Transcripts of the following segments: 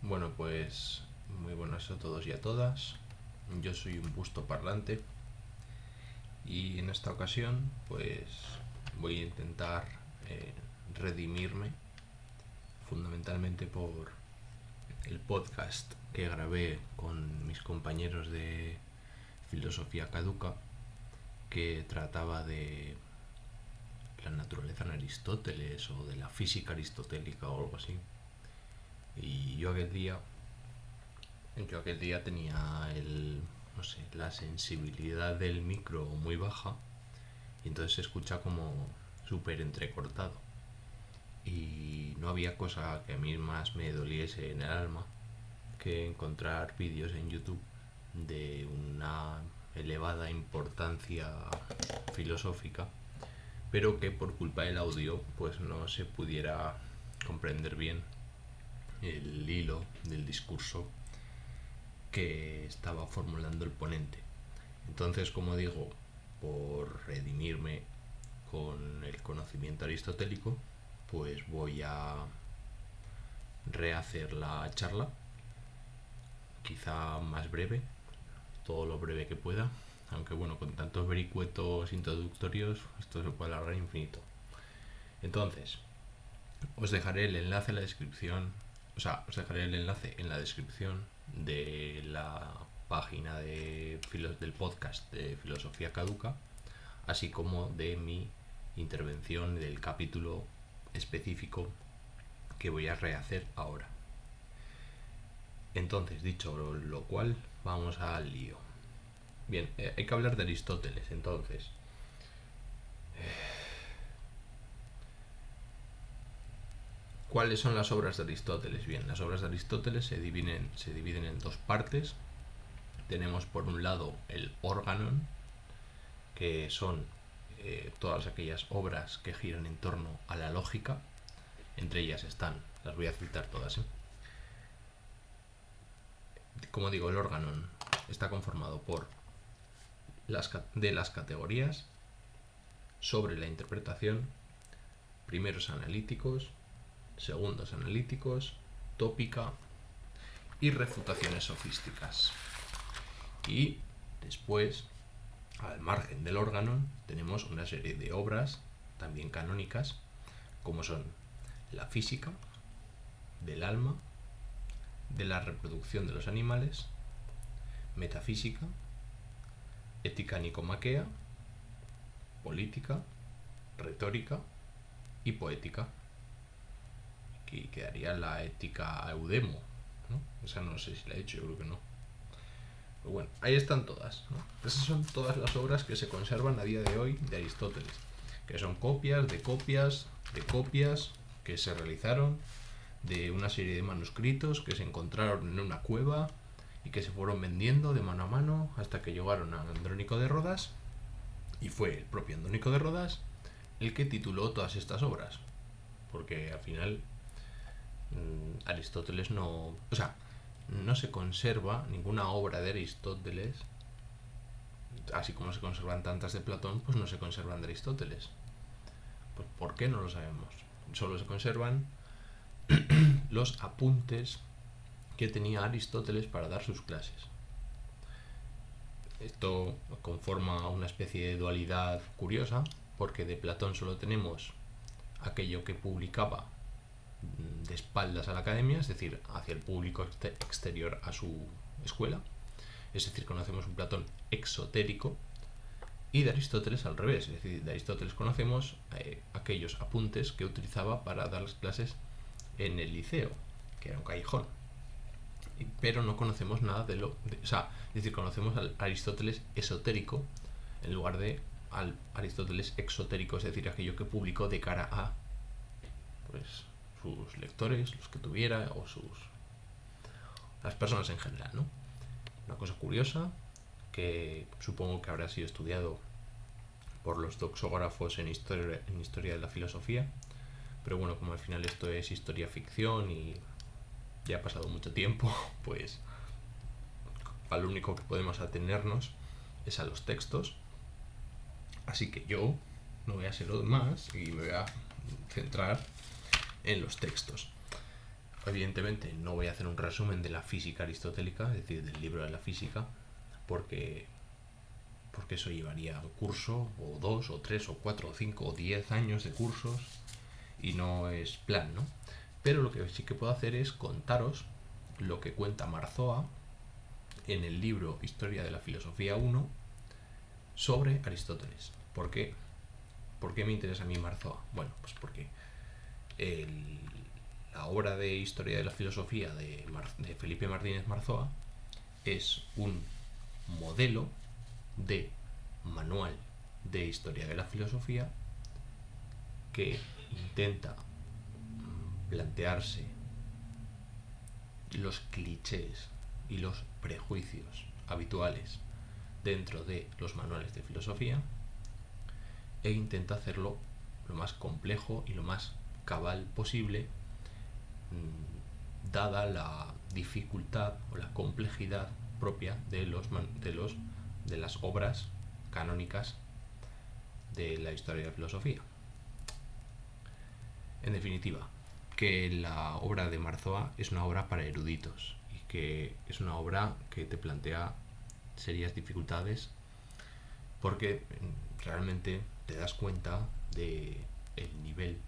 Bueno, pues muy buenas a todos y a todas. Yo soy un busto parlante y en esta ocasión pues voy a intentar eh, redimirme fundamentalmente por el podcast que grabé con mis compañeros de filosofía caduca, que trataba de la naturaleza en Aristóteles o de la física aristotélica o algo así. Y yo aquel día tenía no sé, la sensibilidad del micro muy baja y entonces se escucha como súper entrecortado. Y no había cosa que a mí más me doliese en el alma que encontrar vídeos en YouTube de una elevada importancia filosófica, pero que por culpa del audio pues no se pudiera comprender bien el hilo del discurso que estaba formulando el ponente. Entonces, como digo, por redimirme con el conocimiento aristotélico, pues voy a rehacer la charla, quizá más breve, todo lo breve que pueda, aunque bueno, con tantos vericuetos introductorios esto se puede alargar infinito. Entonces, os dejaré el enlace en la descripción, os dejaré el enlace en la descripción de la página del podcast de Filosofía Caduca, así como de mi intervención del capítulo específico que voy a rehacer ahora. Entonces, dicho lo cual, vamos al lío. Bien, hay que hablar de Aristóteles, entonces. ¿Cuáles son las obras de Aristóteles? Bien, las obras de Aristóteles se dividen en dos partes. Tenemos por un lado el Organon, que son todas aquellas obras que giran en torno a la lógica. Entre ellas están, las voy a citar todas. Como digo, el Organon está conformado por las categorías, sobre la interpretación, primeros analíticos, segundos analíticos, tópica y refutaciones sofísticas. Y después, al margen del Organon, tenemos una serie de obras también canónicas, como son la física, del alma, de la reproducción de los animales, metafísica, ética nicomaquea, política, retórica y poética. Aquí quedaría la ética eudemo, ¿no? Esa no sé si la he hecho, yo creo que no. Pero bueno, ahí están todas, ¿no? Esas son todas las obras que se conservan a día de hoy de Aristóteles, que son copias de copias de copias que se realizaron de una serie de manuscritos que se encontraron en una cueva y que se fueron vendiendo de mano a mano hasta que llegaron a Andrónico de Rodas, y fue el propio Andrónico de Rodas el que tituló todas estas obras, porque al final Aristóteles no se conserva ninguna obra de Aristóteles, así como se conservan tantas de Platón, pues no se conservan de Aristóteles. Pues ¿por qué? No lo sabemos. Solo se conservan los apuntes que tenía Aristóteles para dar sus clases. Esto conforma una especie de dualidad curiosa, porque de Platón solo tenemos aquello que publicaba de espaldas a la academia, es decir, hacia el público exterior a su escuela. Es decir, conocemos un Platón exotérico, y de Aristóteles al revés. Es decir, de Aristóteles conocemos aquellos apuntes que utilizaba para dar las clases en el liceo, que era un callejón. Pero no conocemos nada es decir, conocemos al Aristóteles esotérico en lugar de al Aristóteles exotérico, es decir, aquello que publicó de cara a pues sus lectores, los que tuviera, o las personas en general, ¿no? Una cosa curiosa que supongo que habrá sido estudiado por los doxógrafos en historia de la filosofía, pero bueno, como al final esto es historia ficción y ya ha pasado mucho tiempo, pues a lo único que podemos atenernos es a los textos. Así que yo no voy a hacer lo demás y me voy a centrar en los textos. Evidentemente no voy a hacer un resumen de la física aristotélica, es decir, del libro de la física, porque eso llevaría un curso, o 2, o 3, o 4, o 5, o 10 años de cursos, y no es plan, ¿no? Pero lo que sí que puedo hacer es contaros lo que cuenta Marzoa en el libro Historia de la Filosofía 1 sobre Aristóteles. ¿Por qué? ¿Por qué me interesa a mí Marzoa? Bueno, pues porque la obra de Historia de la Filosofía de Felipe Martínez Marzoa es un modelo de manual de Historia de la Filosofía que intenta plantearse los clichés y los prejuicios habituales dentro de los manuales de filosofía e intenta hacerlo lo más complejo y lo más cabal posible, dada la dificultad o la complejidad propia de las obras canónicas de la historia de la filosofía. En definitiva, que la obra de Marzoa es una obra para eruditos y que es una obra que te plantea serias dificultades porque realmente te das cuenta de el nivel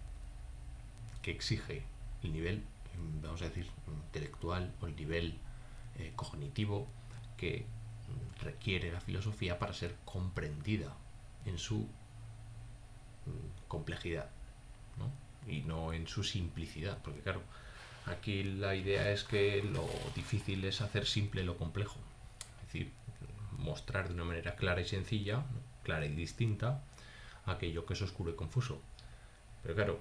que exige, el nivel, vamos a decir, intelectual o el nivel cognitivo que requiere la filosofía para ser comprendida en su complejidad, ¿no? Y no en su simplicidad, porque claro, aquí la idea es que lo difícil es hacer simple lo complejo, es decir, mostrar de una manera clara y sencilla, clara y distinta, aquello que es oscuro y confuso. Pero claro,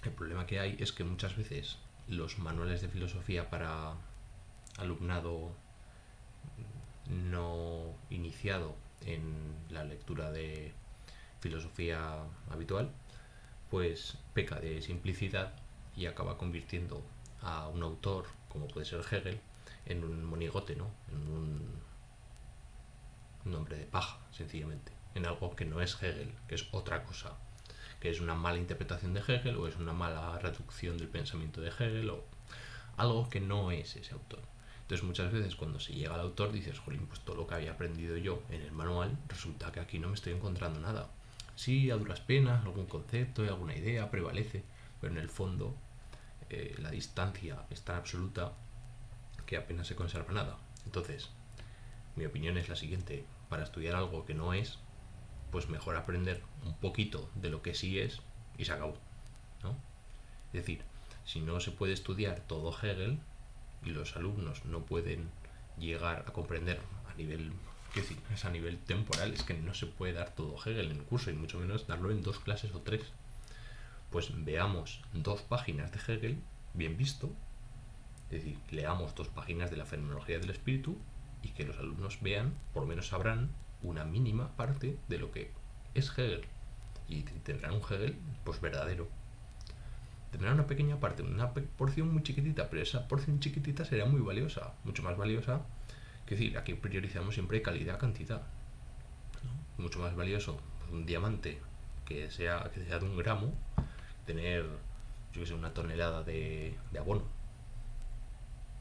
el problema que hay es que muchas veces los manuales de filosofía para alumnado no iniciado en la lectura de filosofía habitual, pues peca de simplicidad y acaba convirtiendo a un autor, como puede ser Hegel, en un monigote, ¿no? En un nombre de paja, sencillamente. En algo que no es Hegel, que es otra cosa. Que es una mala interpretación de Hegel o es una mala reducción del pensamiento de Hegel o algo que no es ese autor. Entonces muchas veces cuando se llega al autor dices, jolín, pues todo lo que había aprendido yo en el manual, resulta que aquí no me estoy encontrando nada. Sí, a duras penas, algún concepto y alguna idea prevalece, pero en el fondo la distancia es tan absoluta que apenas se conserva nada. Entonces, mi opinión es la siguiente, para estudiar algo que no es, pues mejor aprender un poquito de lo que sí es y se acabó, ¿no? Es decir, si no se puede estudiar todo Hegel y los alumnos no pueden llegar a comprender a nivel, es a nivel temporal, es que no se puede dar todo Hegel en el curso y mucho menos darlo en 2 clases o 3. Pues veamos 2 páginas de Hegel, bien visto, es decir, leamos 2 páginas de la fenomenología del espíritu y que los alumnos vean, por lo menos sabrán una mínima parte de lo que es Hegel y tendrán un Hegel pues verdadero. Tendrán una pequeña parte, una porción muy chiquitita, pero esa porción chiquitita será muy valiosa, mucho más valiosa. Es decir, aquí priorizamos siempre calidad-cantidad, ¿no? Mucho más valioso un diamante que sea de 1 gramo, tener, yo que sé, 1 tonelada de abono,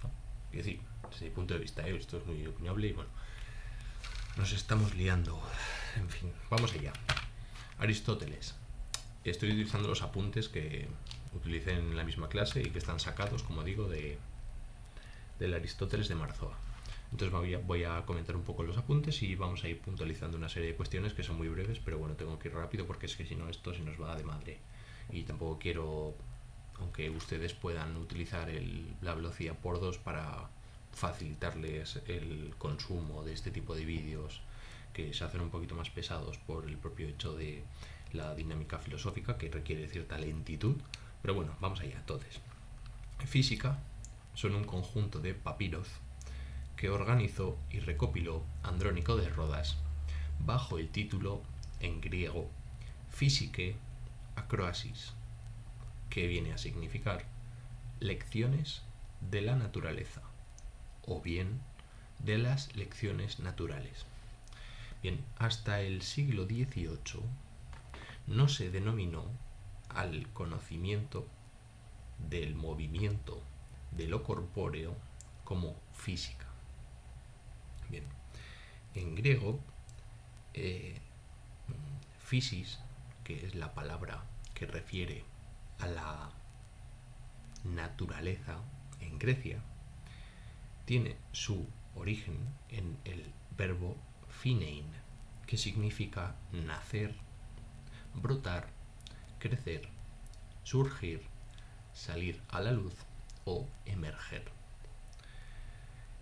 ¿no? Es decir, desde mi punto de vista, esto es muy opinable y bueno, nos estamos liando. En fin, vamos allá. Aristóteles. Estoy utilizando los apuntes que utilicé en la misma clase y que están sacados, como digo, del Aristóteles de Marzoa. Entonces voy a comentar un poco los apuntes y vamos a ir puntualizando una serie de cuestiones que son muy breves, pero bueno, tengo que ir rápido porque es que si no esto se nos va de madre. Y tampoco quiero, aunque ustedes puedan utilizar la velocidad por 2 para facilitarles el consumo de este tipo de vídeos que se hacen un poquito más pesados por el propio hecho de la dinámica filosófica que requiere cierta lentitud. Pero bueno, vamos allá. Entonces, física son un conjunto de papiros que organizó y recopiló Andrónico de Rodas bajo el título en griego Physique Acroasis, que viene a significar lecciones de la naturaleza o bien de las lecciones naturales. Bien, hasta el siglo XVIII no se denominó al conocimiento del movimiento de lo corpóreo como física. Bien, en griego, physis, que es la palabra que refiere a la naturaleza en Grecia, tiene su origen en el verbo phinein, que significa nacer, brotar, crecer, surgir, salir a la luz o emerger.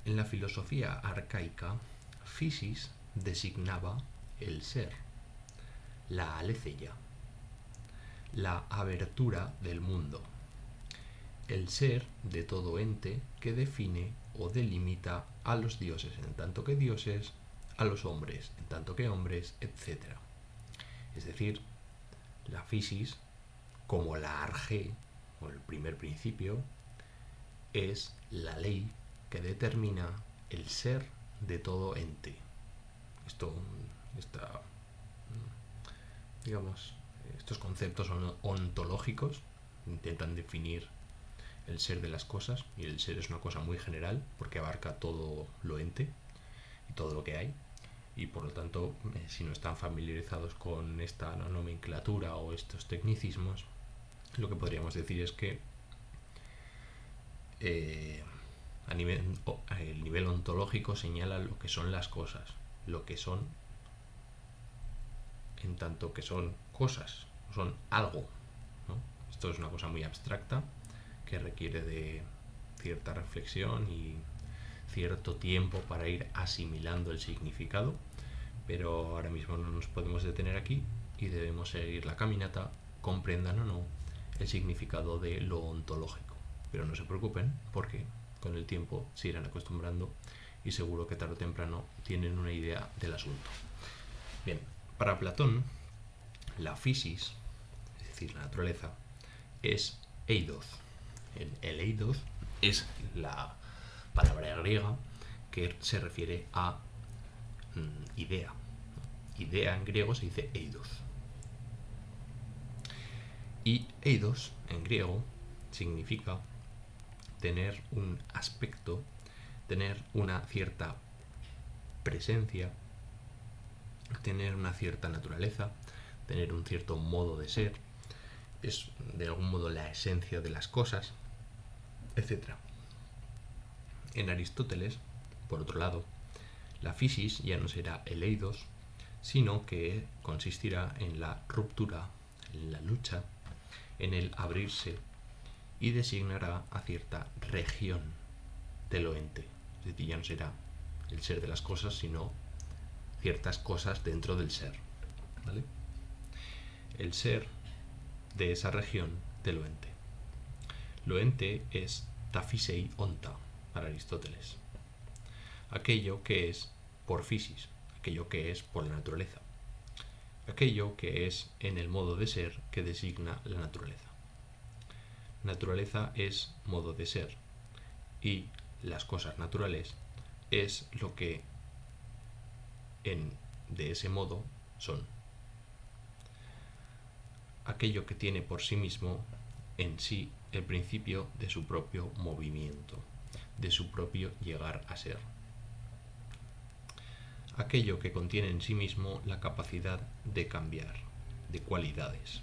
En la filosofía arcaica, physis designaba el ser, la aletheia, la abertura del mundo, el ser de todo ente que define o delimita a los dioses en tanto que dioses, a los hombres en tanto que hombres, etc. Es decir, la physis, como la arge, o el primer principio, es la ley que determina el ser de todo ente. Estos conceptos son ontológicos, intentan definir el ser de las cosas, y el ser es una cosa muy general porque abarca todo lo ente y todo lo que hay, y por lo tanto, si no están familiarizados con esta nomenclatura o estos tecnicismos, lo que podríamos decir es que el nivel ontológico señala lo que son las cosas, lo que son en tanto que son cosas, son algo, ¿no? Esto es una cosa muy abstracta que requiere de cierta reflexión y cierto tiempo para ir asimilando el significado, pero ahora mismo no nos podemos detener aquí y debemos seguir la caminata, comprendan o no el significado de lo ontológico. Pero no se preocupen, porque con el tiempo se irán acostumbrando y seguro que tarde o temprano tienen una idea del asunto. Bien, para Platón, la physis, es decir, la naturaleza, es eidos. El eidos es la palabra griega que se refiere a idea. Idea en griego se dice eidos. Y eidos en griego significa tener un aspecto, tener una cierta presencia, tener una cierta naturaleza, tener un cierto modo de ser, es de algún modo la esencia de las cosas, etc. En Aristóteles, por otro lado, la physis ya no será el eidos, sino que consistirá en la ruptura, en la lucha, en el abrirse, y designará a cierta región del ente. Es decir, ya no será el ser de las cosas, sino ciertas cosas dentro del ser, ¿vale? El ser de esa región del ente. Lo ente es ta physei onta para Aristóteles, aquello que es por physis, aquello que es por la naturaleza, aquello que es en el modo de ser que designa la naturaleza. Naturaleza es modo de ser, y las cosas naturales es lo que de ese modo son. Aquello que tiene por sí mismo en sí el principio de su propio movimiento, de su propio llegar a ser. Aquello que contiene en sí mismo la capacidad de cambiar, de cualidades.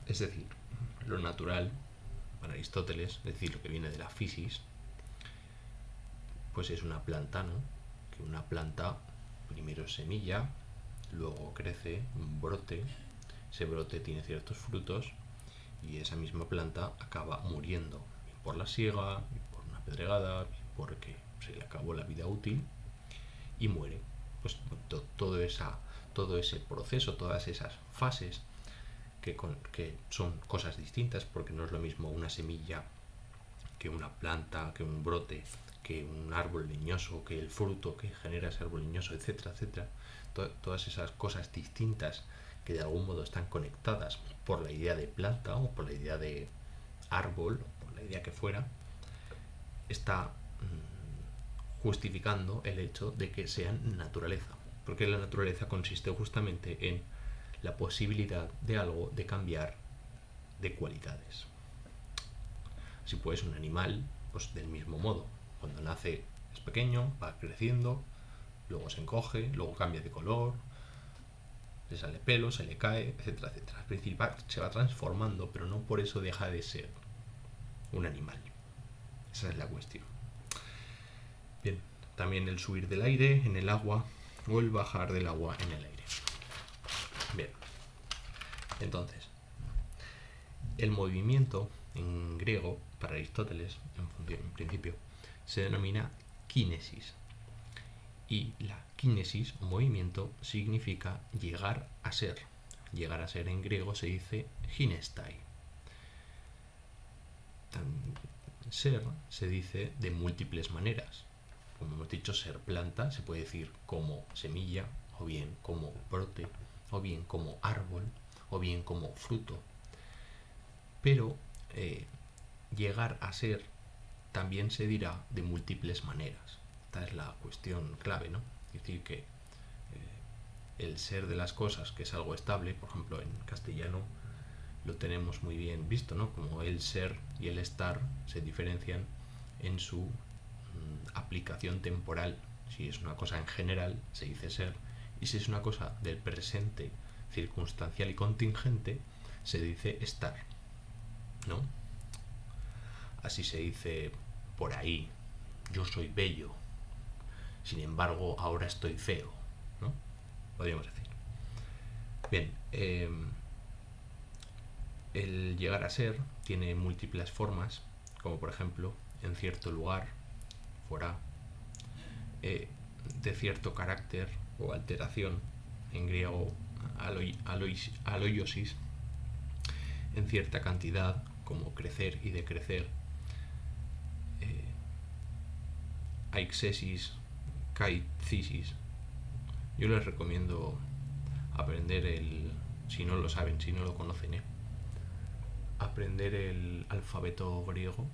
Es decir, lo natural, para Aristóteles, es decir, lo que viene de la physis, pues es una planta, ¿no? Que una planta primero es semilla, luego crece, un brote, ese brote tiene ciertos frutos y esa misma planta acaba muriendo, bien por la siega, bien por una pedregada, bien porque se le acabó la vida útil y muere. Pues todo ese proceso, todas esas fases que son cosas distintas, porque no es lo mismo una semilla que una planta, que un brote, que un árbol leñoso, que el fruto que genera ese árbol leñoso, etcétera, etcétera. Todas esas cosas distintas que de algún modo están conectadas por la idea de planta o por la idea de árbol, o por la idea que fuera, está justificando el hecho de que sean naturaleza, porque la naturaleza consiste justamente en la posibilidad de algo de cambiar de cualidades. Así pues, un animal, pues del mismo modo, cuando nace es pequeño, va creciendo, luego se encoge, luego cambia de color, le sale pelo, se le cae, etcétera, etcétera. Al principio se va transformando, pero no por eso deja de ser un animal. Esa es la cuestión. Bien, también el subir del aire en el agua o el bajar del agua en el aire. Bien, entonces, el movimiento en griego, para Aristóteles, en principio, se denomina kínesis. Y la kínesis o movimiento significa llegar a ser. Llegar a ser en griego se dice ginestai. Ser se dice de múltiples maneras. Como hemos dicho, ser planta se puede decir como semilla, o bien como brote, o bien como árbol, o bien como fruto. Pero llegar a ser también se dirá de múltiples maneras. Esta es la cuestión clave, ¿no? Es decir, que el ser de las cosas, que es algo estable, por ejemplo, en castellano lo tenemos muy bien visto, ¿no? Como el ser y el estar se diferencian en su aplicación temporal. Si es una cosa en general, se dice ser, y si es una cosa del presente, circunstancial y contingente, se dice estar, ¿no? Así se dice por ahí, yo soy bello, sin embargo ahora estoy feo, ¿no? Podríamos decir. Bien, el llegar a ser tiene múltiples formas, como por ejemplo, en cierto lugar, fuera, de cierto carácter o alteración, en griego aloiosis, en cierta cantidad, como crecer y decrecer, aixesis, kaithesis. Yo les recomiendo aprender si no lo saben, si no lo conocen, aprender el alfabeto griego,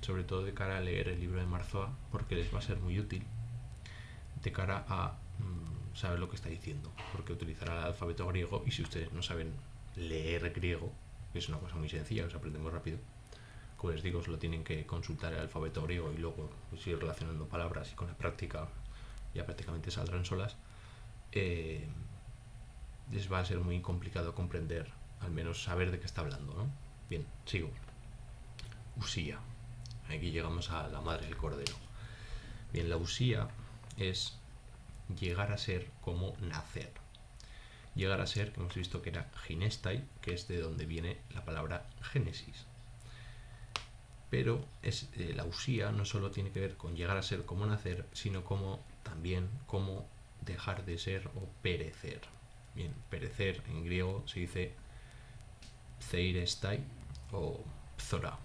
sobre todo de cara a leer el libro de Marzoa, porque les va a ser muy útil de cara a saber lo que está diciendo, porque utilizará el alfabeto griego, y si ustedes no saben leer griego, que es una cosa muy sencilla, os aprendemos rápido, como les digo, solo tienen que consultar el alfabeto griego y luego pues, ir relacionando palabras, y con la práctica ya prácticamente saldrán solas. Les va a ser muy complicado comprender, al menos saber de qué está hablando, ¿no? Bien, sigo. Usía. Aquí llegamos a la madre del cordero. Bien, la usía es llegar a ser como nacer. Llegar a ser, que hemos visto que era ginestai, que es de donde viene la palabra génesis. Pero la usía no solo tiene que ver con llegar a ser como nacer, sino también como dejar de ser o perecer. Bien, perecer en griego se dice pseirestai o pthora.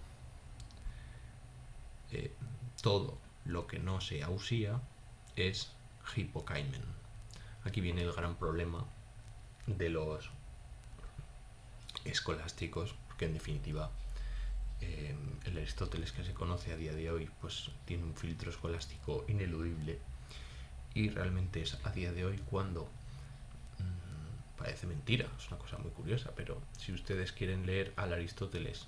Todo lo que no sea usía es hipokaimen. Aquí viene el gran problema de los escolásticos, porque en definitiva el Aristóteles que se conoce a día de hoy pues tiene un filtro escolástico ineludible, y realmente es a día de hoy cuando parece mentira, es una cosa muy curiosa, pero si ustedes quieren leer al Aristóteles,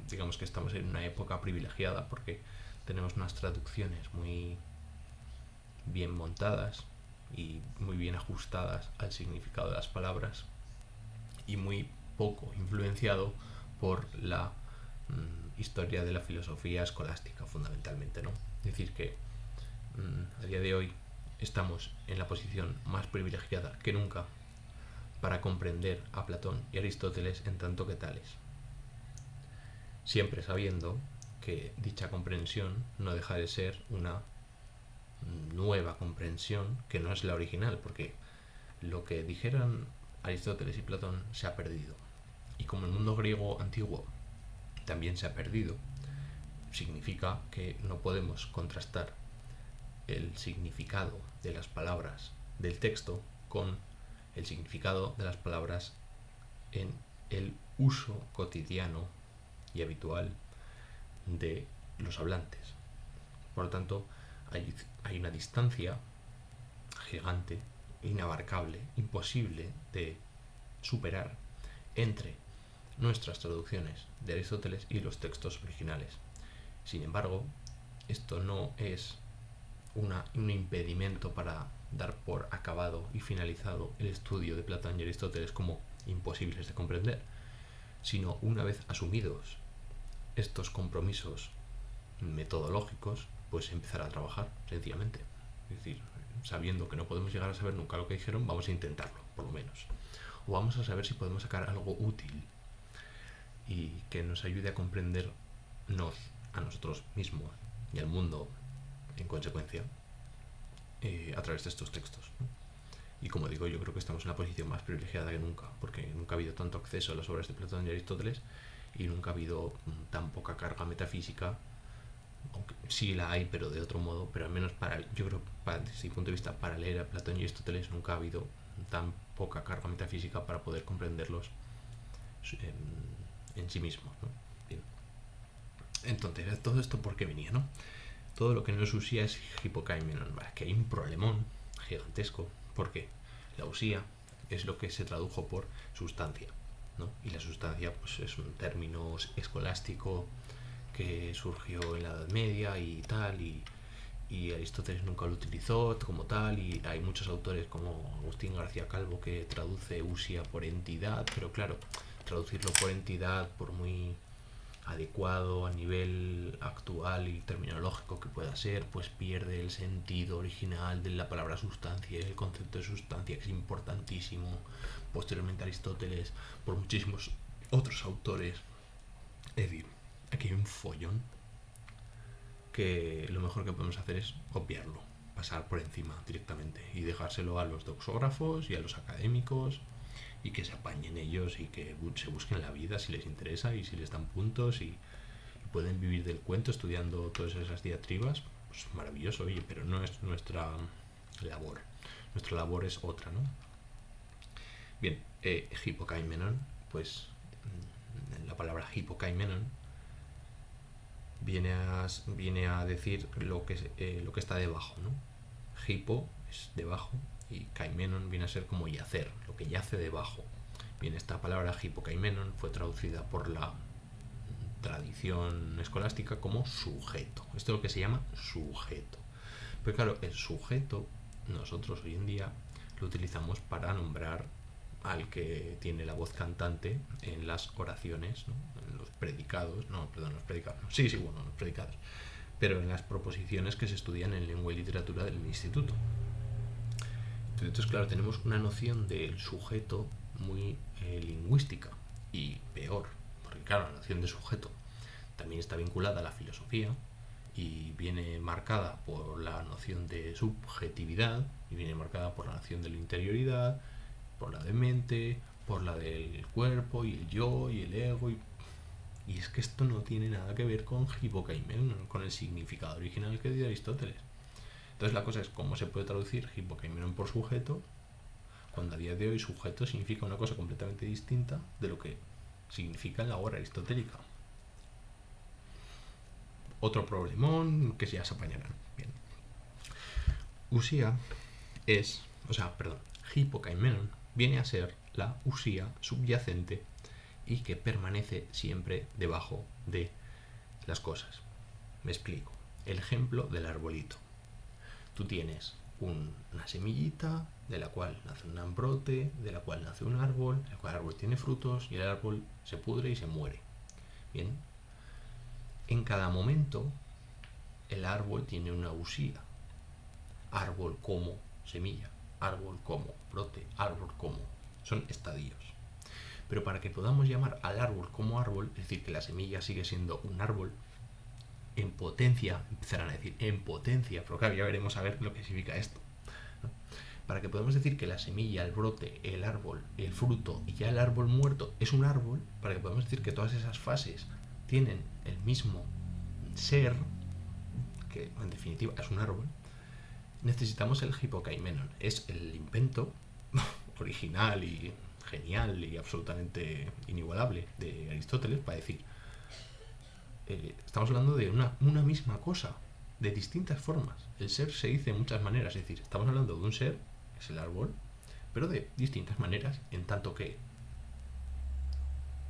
digamos que estamos en una época privilegiada porque tenemos unas traducciones muy bien montadas y muy bien ajustadas al significado de las palabras, y muy poco influenciado por la historia de la filosofía escolástica, fundamentalmente, ¿no? Es decir, que a día de hoy estamos en la posición más privilegiada que nunca para comprender a Platón y Aristóteles en tanto que tales, siempre sabiendo que dicha comprensión no deja de ser una nueva comprensión que no es la original, porque lo que dijeran Aristóteles y Platón se ha perdido, y como el mundo griego antiguo también se ha perdido, significa que no podemos contrastar el significado de las palabras del texto con el significado de las palabras en el uso cotidiano y habitual de los hablantes. Por lo tanto, hay una distancia gigante, inabarcable, imposible de superar entre nuestras traducciones de Aristóteles y los textos originales. Sin embargo, esto no es un impedimento para dar por acabado y finalizado el estudio de Platón y Aristóteles como imposibles de comprender, sino una vez asumidos estos compromisos metodológicos, pues empezar a trabajar sencillamente. Es decir, sabiendo que no podemos llegar a saber nunca lo que dijeron, vamos a intentarlo, por lo menos. O vamos a saber si podemos sacar algo útil y que nos ayude a comprendernos a nosotros mismos y al mundo en consecuencia a través de estos textos, ¿no? Y como digo, yo creo que estamos en la posición más privilegiada que nunca, porque nunca ha habido tanto acceso a las obras de Platón y Aristóteles y nunca ha habido tan poca carga metafísica, aunque sí la hay, pero de otro modo, pero al menos yo creo, desde mi punto de vista, para leer a Platón y Aristóteles nunca ha habido tan poca carga metafísica para poder comprenderlos en sí mismos, ¿no? Bien. Entonces, todo esto ¿por qué venía, no? Todo lo que no es usía es hipokaimenon. Que hay un problemón gigantesco, porque la usía es lo que se tradujo por sustancia, ¿no? Y la sustancia pues es un término escolástico que surgió en la Edad Media y tal, y Aristóteles nunca lo utilizó como tal, y hay muchos autores como Agustín García Calvo que traduce usía por entidad, pero claro, traducirlo por entidad, por muy adecuado a nivel actual y terminológico que pueda ser, pues pierde el sentido original de la palabra sustancia, el concepto de sustancia, que es importantísimo. Posteriormente Aristóteles, por muchísimos otros autores. Es decir, aquí hay un follón que lo mejor que podemos hacer es obviarlo, pasar por encima directamente y dejárselo a los doxógrafos y a los académicos, y que se apañen ellos y que se busquen la vida si les interesa y si les dan puntos y pueden vivir del cuento estudiando todas esas diatribas, pues maravilloso, oye, pero no es nuestra labor. Nuestra labor es otra, ¿no? Bien, hipokaimenon, pues la palabra hipokaimenon viene a decir lo que está debajo, ¿no? Hipo es debajo y kaimenon viene a ser como yacer, lo que yace debajo. Bien, esta palabra hipokaimenon fue traducida por la tradición escolástica como sujeto. Esto es lo que se llama sujeto. Pero claro, el sujeto nosotros hoy en día lo utilizamos para nombrar al que tiene la voz cantante en las oraciones, ¿no? En los predicados, los predicados, los predicados, pero en las proposiciones que se estudian en lengua y literatura del instituto. Entonces, claro, tenemos una noción del sujeto muy lingüística, y peor, porque claro, la noción de sujeto también está vinculada a la filosofía y viene marcada por la noción de subjetividad y viene marcada por la noción de la interioridad, por la de mente, por la del cuerpo y el yo y el ego, y es que esto no tiene nada que ver con hipokaimenon, con el significado original que dio Aristóteles. Entonces la cosa es cómo se puede traducir hipokaimenon por sujeto, cuando a día de hoy sujeto significa una cosa completamente distinta de lo que significa en la obra aristotélica. Otro problemón que ya se apañarán. Bien. Usía es, hipokaimenon viene a ser la usía subyacente y que permanece siempre debajo de las cosas. Me explico. El ejemplo del arbolito. Tú tienes una semillita de la cual nace un brote, de la cual nace un árbol, el cual árbol tiene frutos y el árbol se pudre y se muere. Bien. En cada momento el árbol tiene una usía. Árbol como semilla, árbol como brote, árbol como. Son estadios. Pero para que podamos llamar al árbol como árbol, es decir, que la semilla sigue siendo un árbol, en potencia, empezarán a decir en potencia, pero claro, ya veremos a ver lo que significa esto, ¿no? Para que podamos decir que la semilla, el brote, el árbol, el fruto y ya el árbol muerto es un árbol, para que podamos decir que todas esas fases tienen el mismo ser, que en definitiva es un árbol, necesitamos el hipokaimenon. Es el invento original y genial y absolutamente inigualable de Aristóteles para decir, estamos hablando de una misma cosa, de distintas formas. El ser se dice de muchas maneras, es decir, estamos hablando de un ser, que es el árbol, pero de distintas maneras, en tanto que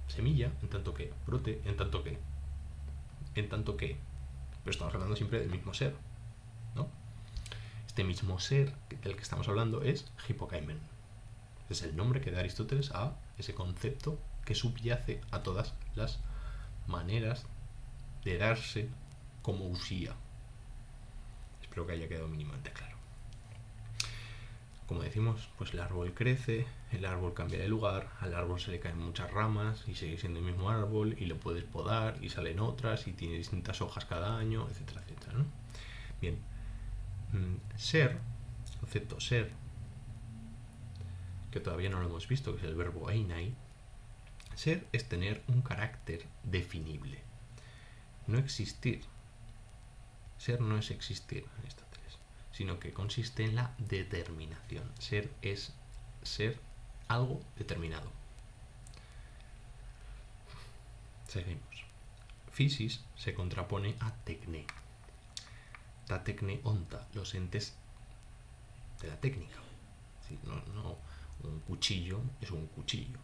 semilla, en tanto que brote, en tanto que. Pero estamos hablando siempre del mismo ser, ¿no? Este mismo ser del que estamos hablando es Hippokaimen. Es el nombre que da Aristóteles a ese concepto que subyace a todas las maneras de darse como usía. Espero que haya quedado mínimamente claro. Como decimos, pues el árbol crece, el árbol cambia de lugar, al árbol se le caen muchas ramas y sigue siendo el mismo árbol y lo puedes podar y salen otras y tiene distintas hojas cada año, etcétera, etcétera, ¿no? Bien, ser, concepto ser, que todavía no lo hemos visto, que es el verbo einai. Ser es tener un carácter definible, no existir. Ser no es existir, Aristóteles, sino que consiste en la determinación. Ser es ser algo determinado. Seguimos. Physis se contrapone a tecne. Ta tecne onta, los entes de la técnica. ¿Sí? No, un cuchillo es un cuchillo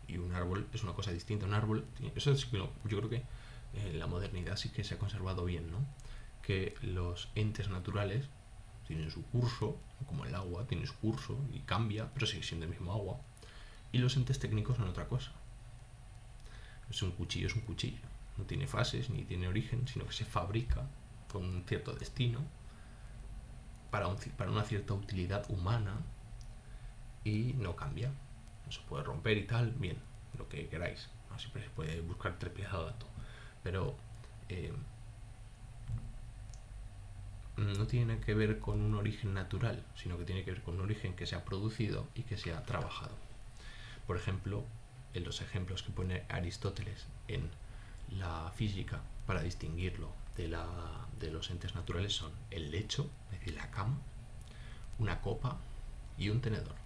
y un árbol es una cosa distinta. Un árbol, eso es, yo creo que en la modernidad sí que se ha conservado bien, ¿no? Que los entes naturales tienen su curso, como el agua tiene su curso y cambia, pero sigue siendo el mismo agua. Y los entes técnicos son otra cosa. Es un cuchillo, no tiene fases ni tiene origen, sino que se fabrica con un cierto destino para una cierta utilidad humana y no cambia. No se puede romper y tal, bien, lo que queráis. No siempre se puede buscar tres pies al gato, pero no tiene que ver con un origen natural, sino que tiene que ver con un origen que se ha producido y que se ha trabajado. Por ejemplo, en los ejemplos que pone Aristóteles en la física para distinguirlo de los entes naturales son el lecho, es decir, la cama, una copa y un tenedor.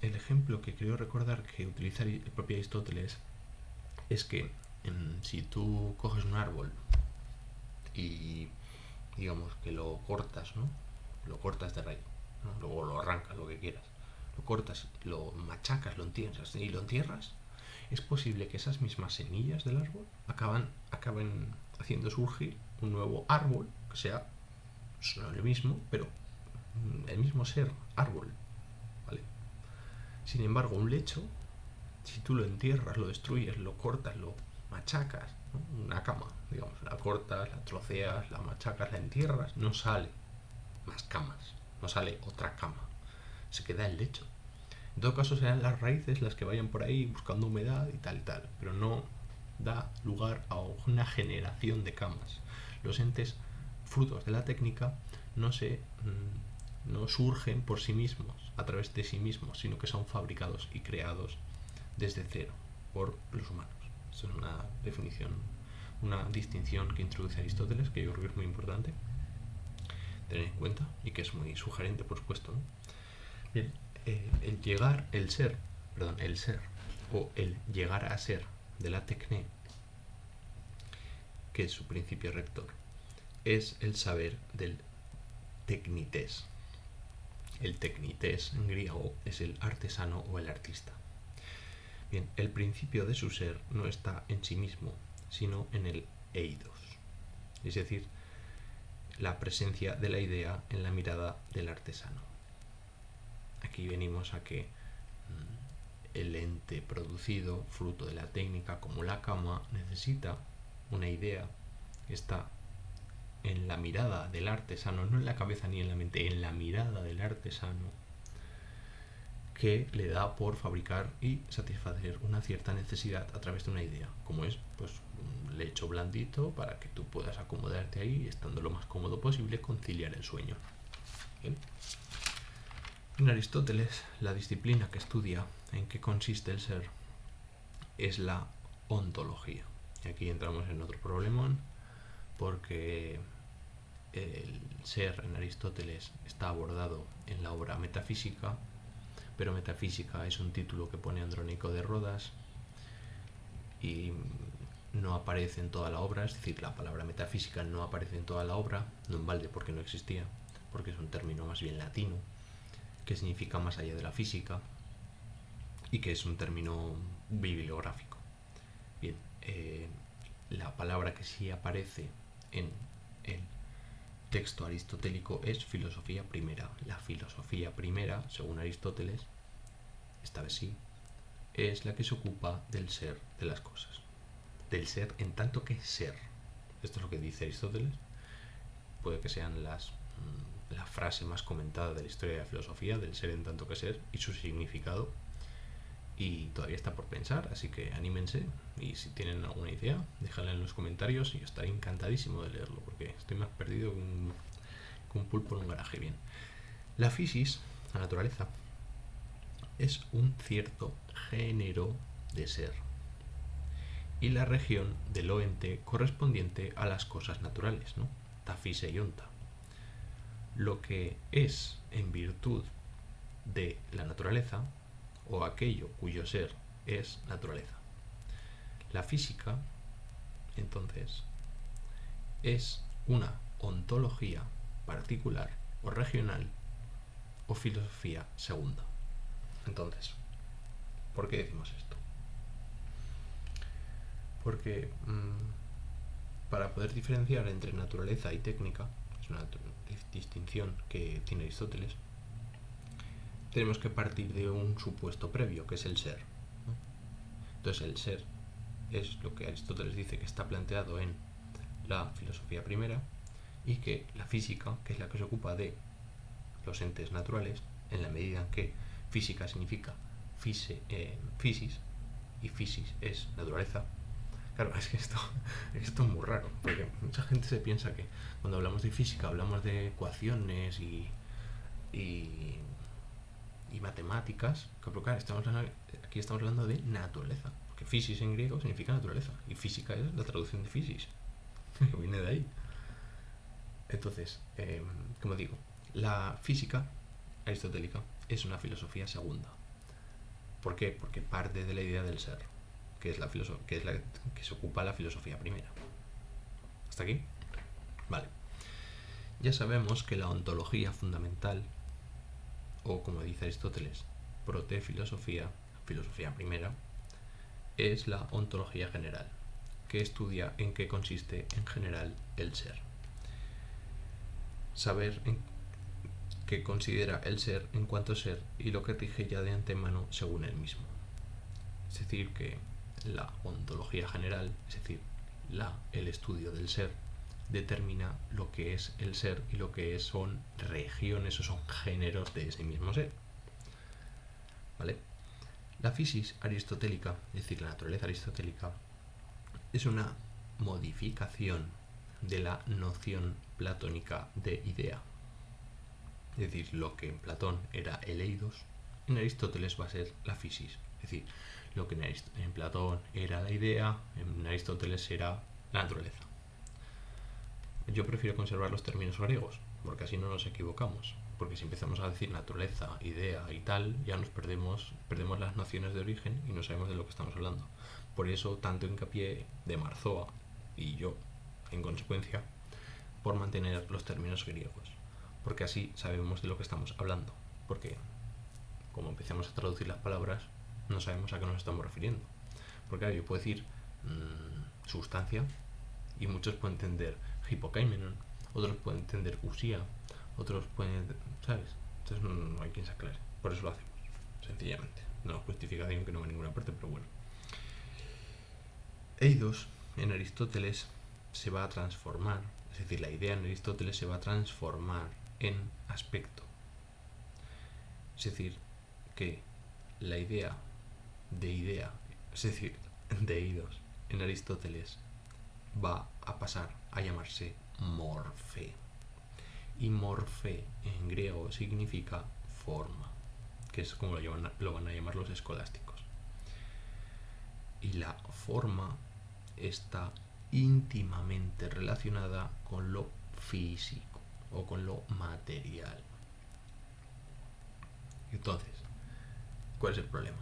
El ejemplo que creo recordar que utiliza el propio Aristóteles es que si tú coges un árbol y digamos que lo cortas, ¿no? Lo cortas de raíz, ¿no? Luego lo arrancas, lo que quieras. Lo cortas, lo machacas, lo entierras y lo entierras. Es posible que esas mismas semillas del árbol acaben haciendo surgir un nuevo árbol que sea no el mismo, pero el mismo ser árbol, ¿vale? Sin embargo, un lecho, si tú lo entierras, lo destruyes, lo cortas, lo machacas, ¿no? Una cama, digamos, la cortas, la troceas, la machacas, la entierras, no sale más camas, no sale otra cama, se queda el lecho. En todo caso serán las raíces las que vayan por ahí buscando humedad y tal, pero no da lugar a una generación de camas. Los entes frutos de la técnica no surgen por sí mismos, a través de sí mismos, sino que son fabricados y creados desde cero por los humanos. Esto es una definición, una distinción que introduce Aristóteles, que yo creo que es muy importante tener en cuenta y que es muy sugerente, por supuesto, ¿no? Bien, el ser o el llegar a ser de la tecné, que es su principio rector, es el saber del tecnites. El tecnites en griego es el artesano o el artista. Bien, el principio de su ser no está en sí mismo, sino en el eidos, es decir, la presencia de la idea en la mirada del artesano. Aquí venimos a que el ente producido, fruto de la técnica, como la cama, necesita una idea que está en la mirada del artesano, no en la cabeza ni en la mente, en la mirada del artesano, que le da por fabricar y satisfacer una cierta necesidad a través de una idea, como es pues un lecho blandito para que tú puedas acomodarte ahí y, estando lo más cómodo posible, conciliar el sueño. Bien. En Aristóteles, la disciplina que estudia en qué consiste el ser es la ontología. Y aquí entramos en otro problemón, porque el ser en Aristóteles está abordado en la obra Metafísica, pero Metafísica es un título que pone Andrónico de Rodas y no aparece en toda la obra, es decir, la palabra metafísica no aparece en toda la obra, no en balde porque no existía, porque es un término más bien latino, que significa más allá de la física, y que es un término bibliográfico. Bien, la palabra que sí aparece en el texto aristotélico es filosofía primera. La filosofía primera, según Aristóteles, esta vez sí, es la que se ocupa del ser de las cosas. Del ser en tanto que ser. Esto es lo que dice Aristóteles. Puede que sean la frase más comentada de la historia de la filosofía, del ser en tanto que ser y su significado. Y todavía está por pensar, así que anímense. Y si tienen alguna idea, déjala en los comentarios y yo estaré encantadísimo de leerlo, porque estoy más perdido que un pulpo en un garaje. Bien, la physis, la naturaleza, es un cierto género de ser y la región del ente correspondiente a las cosas naturales, ¿no? Ta phise ionta. Lo que es en virtud de la naturaleza o aquello cuyo ser es naturaleza. La física, entonces, es una ontología particular o regional o filosofía segunda. Entonces, ¿por qué decimos esto? Porque para poder diferenciar entre naturaleza y técnica, es una distinción que tiene Aristóteles, tenemos que partir de un supuesto previo, que es el ser, ¿no? Entonces el ser es lo que Aristóteles dice que está planteado en la filosofía primera, y que la física, que es la que se ocupa de los entes naturales, en la medida en que física significa physis y physis es naturaleza. Claro, es que esto es muy raro, porque mucha gente se piensa que cuando hablamos de física hablamos de ecuaciones y matemáticas, pero claro, aquí estamos hablando de naturaleza, porque physis en griego significa naturaleza y física es la traducción de physis, que viene de ahí. Entonces, como digo, la física aristotélica es una filosofía segunda. ¿Por qué? Porque parte de la idea del ser, que es la que se ocupa la filosofía primera. ¿Hasta aquí? Vale. Ya sabemos que la ontología fundamental, o como dice Aristóteles, protefilosofía, filosofía primera, es la ontología general, que estudia en qué consiste en general el ser. Saber qué considera el ser en cuanto ser y lo que rige ya de antemano según él mismo. Es decir, que la ontología general, es decir, el estudio del ser, determina lo que es el ser y lo que son regiones o son géneros de ese mismo ser. ¿Vale? La physis aristotélica, es decir, la naturaleza aristotélica, es una modificación de la noción platónica de idea. Es decir, lo que en Platón era el eidos, en Aristóteles va a ser la physis. Es decir, lo que en Platón era la idea, en Aristóteles era la naturaleza. Yo prefiero conservar los términos griegos, porque así no nos equivocamos. Porque si empezamos a decir naturaleza, idea y tal, ya nos perdemos las nociones de origen y no sabemos de lo que estamos hablando. Por eso tanto hincapié de Marzoa y yo, en consecuencia, por mantener los términos griegos. Porque así sabemos de lo que estamos hablando. Porque como empezamos a traducir las palabras, no sabemos a qué nos estamos refiriendo. Porque claro, yo puedo decir sustancia y muchos pueden entender hipokaimenon, otros pueden entender usía, otros pueden, ¿sabes? Entonces no hay quien se aclare. Por eso lo hacemos, sencillamente. No justificación que no va a ninguna parte, pero bueno. Eidos en Aristóteles se va a transformar, es decir, la idea en Aristóteles se va a transformar en aspecto. Es decir, que la idea, es decir, de eidos en Aristóteles va a pasar a llamarse morfe. Y morfe en griego significa forma, que es como lo van a llamar los escolásticos. Y la forma está íntimamente relacionada con lo físico o con lo material. Entonces, ¿cuál es el problema?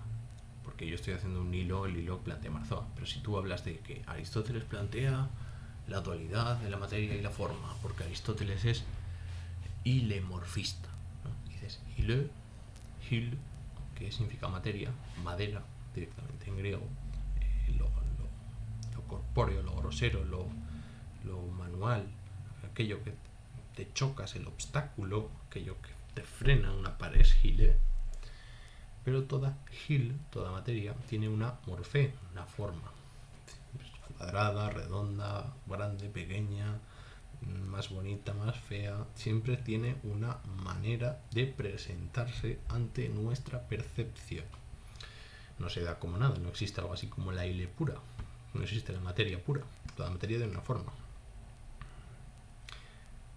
Porque yo estoy haciendo un hilo, el hilo plantea Marzoa, pero si tú hablas de que Aristóteles plantea la dualidad de la materia y la forma, porque Aristóteles es hilemorfista, ¿no? Dices hile, que significa materia, madera, directamente en griego, lo corpóreo, lo grosero, lo manual, aquello que te chocas, el obstáculo, aquello que te frena, una pared es gile. Pero toda materia tiene una morfé, una forma, cuadrada, redonda, grande, pequeña, más bonita, más fea, siempre tiene una manera de presentarse ante nuestra percepción. No se da como nada, no existe algo así como la ile pura, no existe la materia pura, toda materia tiene una forma.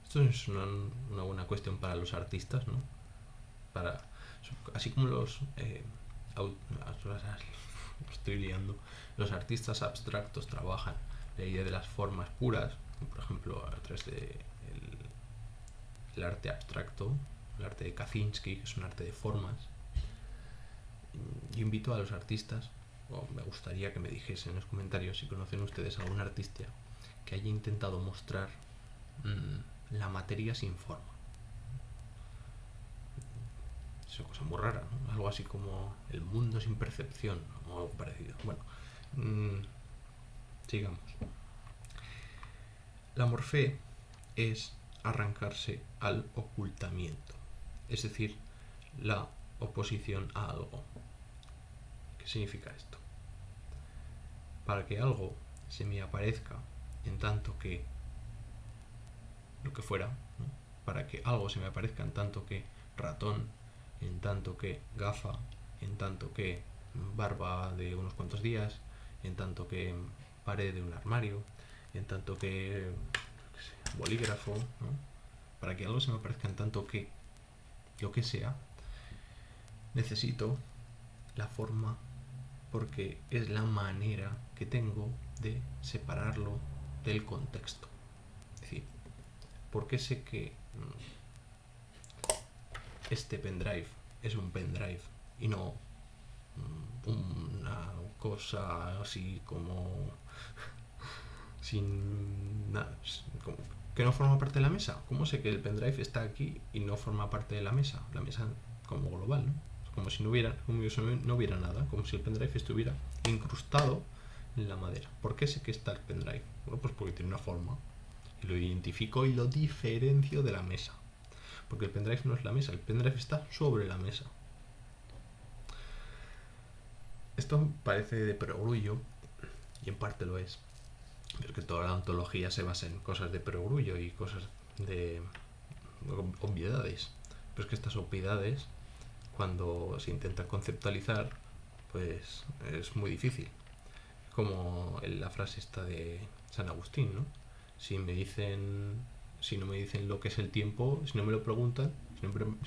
Esto es una buena cuestión para los artistas, ¿no? Así como estoy liando, los artistas abstractos trabajan la idea de las formas puras, por ejemplo, a través de el arte abstracto, el arte de Kaczynski, que es un arte de formas. Yo invito a los artistas, o me gustaría que me dijesen en los comentarios si conocen ustedes algún artista que haya intentado mostrar la materia sin forma. Es una cosa muy rara, ¿no? Algo así como el mundo sin percepción o algo parecido. Bueno, sigamos. La morfé es arrancarse al ocultamiento, es decir, la oposición a algo. ¿Qué significa esto? Para que algo se me aparezca en tanto que lo que fuera, ¿no? Para que algo se me aparezca en tanto que ratón, en tanto que gafa, en tanto que barba de unos cuantos días, en tanto que pared de un armario, en tanto que bolígrafo, ¿no? Para que algo se me aparezca en tanto que lo que sea, necesito la forma, porque es la manera que tengo de separarlo del contexto. Es decir, ¿por qué sé que este pendrive es un pendrive y no una cosa así como sin nada, como que no forma parte de la mesa? ¿Cómo sé que el pendrive está aquí y no forma parte de la mesa? La mesa como global, ¿no? Como si no hubiera nada, como si el pendrive estuviera incrustado en la madera. ¿Por qué sé que está el pendrive? Bueno, pues porque tiene una forma y lo identifico y lo diferencio de la mesa. Porque el pendrive no es la mesa, el pendrive está sobre la mesa. Esto parece de perogrullo, y en parte lo es, pero que toda la ontología se basa en cosas de perogrullo y cosas de obviedades. Pero es que estas obviedades, cuando se intentan conceptualizar, pues es muy difícil. Como la frase esta de San Agustín, ¿no? Si no me dicen lo que es el tiempo, si no me lo preguntan, si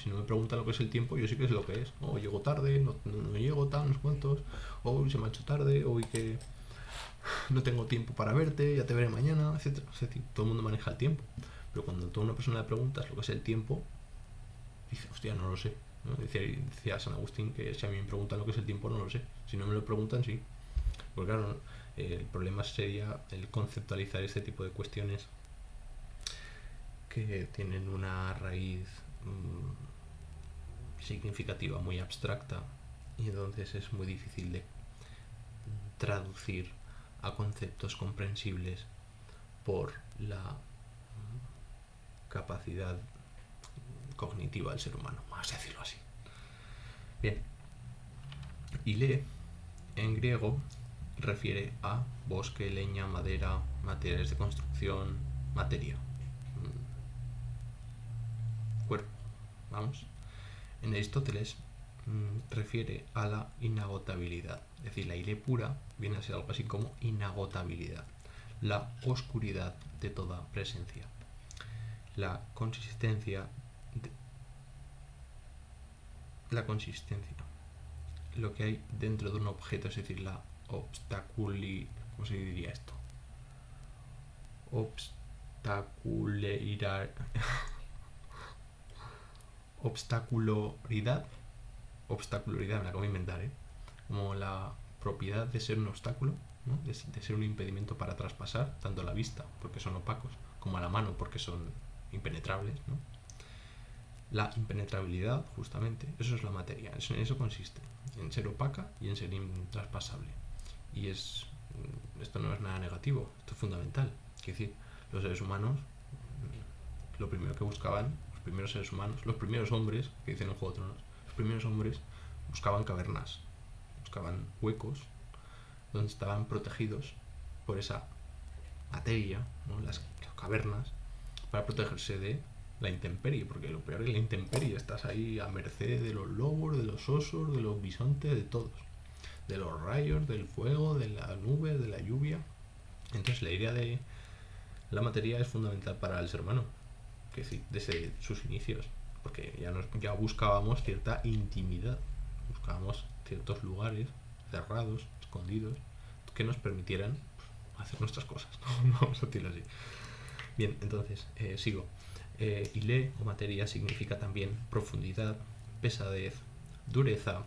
no me preguntan lo que es el tiempo, yo sí que sé lo que es. O llego tarde, no llego tan, unos cuantos, o se me ha hecho tarde, o que no tengo tiempo para verte, ya te veré mañana, etcétera. Es decir, todo el mundo maneja el tiempo. Pero cuando tú a una persona le preguntas lo que es el tiempo, dice, hostia, no lo sé, ¿no? Decía San Agustín que si a mí me preguntan lo que es el tiempo, no lo sé. Si no me lo preguntan, sí. Porque claro, el problema sería el conceptualizar este tipo de cuestiones que tienen una raíz significativa muy abstracta, y entonces es muy difícil de traducir a conceptos comprensibles por la capacidad cognitiva del ser humano, vamos a decirlo así. Bien, ile en griego refiere a bosque, leña, madera, materiales de construcción, materia, cuerpo, vamos. En Aristóteles refiere a la inagotabilidad, es decir, la ile pura viene a ser algo así como inagotabilidad, la oscuridad de toda presencia, la consistencia, lo que hay dentro de un objeto, es decir, la ¿cómo se diría esto? Obstacularidad, me la acabo de inventar, como la propiedad de ser un obstáculo, ¿no? de ser un impedimento para traspasar, tanto a la vista, porque son opacos, como a la mano, porque son impenetrables, ¿no? la impenetrabilidad, justamente. Eso es la materia, en eso consiste, en ser opaca y en ser intraspasable. Y esto no es nada negativo, esto es fundamental. Es decir, los seres humanos, lo primero que buscaban, los primeros seres humanos, los primeros hombres, que dicen en Juego de Tronos, los primeros hombres buscaban cavernas, buscaban huecos donde estaban protegidos por esa materia, ¿no? Las cavernas, para protegerse de la intemperie, porque lo peor es la intemperie, estás ahí a merced de los lobos, de los osos, de los bisontes, de todos, de los rayos, del fuego, de la nube, de la lluvia. Entonces la idea de la materia es fundamental para el ser humano, que sí, desde sus inicios, porque ya buscábamos cierta intimidad, buscábamos ciertos lugares cerrados, escondidos, que nos permitieran hacer nuestras cosas, ¿no? Vamos a decirlo así. Bien, entonces, sigo. Ile o materia significa también profundidad, pesadez, dureza